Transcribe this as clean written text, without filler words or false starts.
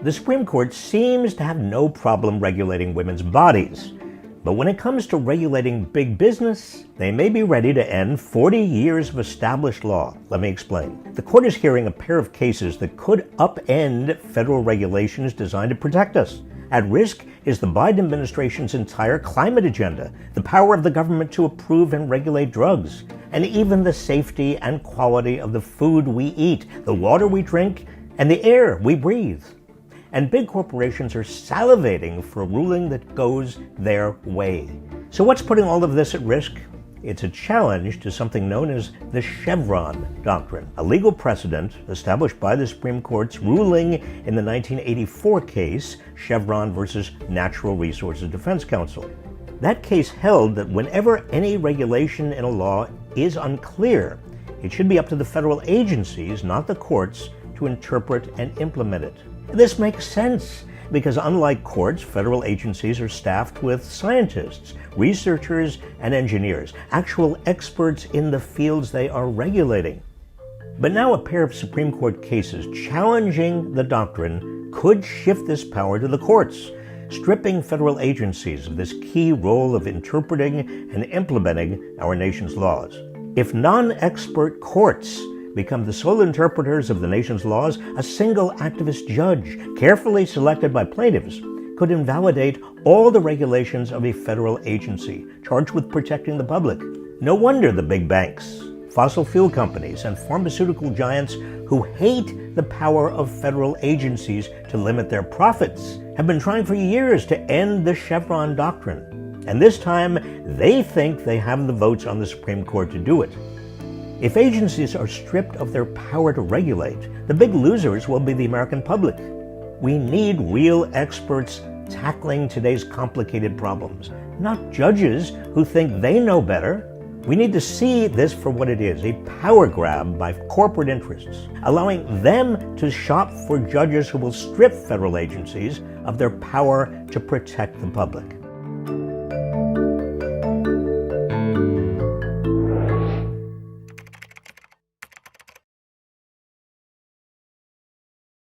The Supreme Court seems to have no problem regulating women's bodies. But when it comes to regulating big business, they may be ready to end 40 years of established law. Let me explain. The court is hearing a pair of cases that could upend federal regulations designed to protect us. At risk is the Biden administration's entire climate agenda, the power of the government to approve and regulate drugs, and even the safety and quality of the food we eat, the water we drink, and the air we breathe. And big corporations are salivating for a ruling that goes their way. So what's putting all of this at risk? It's a challenge to something known as the Chevron doctrine, a legal precedent established by the Supreme Court's ruling in the 1984 case, Chevron versus Natural Resources Defense Council. That case held that whenever any regulation in a law is unclear, it should be up to the federal agencies, not the courts, to interpret and implement it. This makes sense because unlike courts, federal agencies are staffed with scientists, researchers, and engineers, actual experts in the fields they are regulating. But now a pair of Supreme Court cases challenging the doctrine could shift this power to the courts, stripping federal agencies of this key role of interpreting and implementing our nation's laws. If non-expert courts become the sole interpreters of the nation's laws, a single activist judge, carefully selected by plaintiffs, could invalidate all the regulations of a federal agency charged with protecting the public. No wonder the big banks, fossil fuel companies, and pharmaceutical giants who hate the power of federal agencies to limit their profits have been trying for years to end the Chevron doctrine. And this time, they think they have the votes on the Supreme Court to do it. If agencies are stripped of their power to regulate, the big losers will be the American public. We need real experts tackling today's complicated problems, not judges who think they know better. We need to see this for what it is, a power grab by corporate interests, allowing them to shop for judges who will strip federal agencies of their power to protect the public.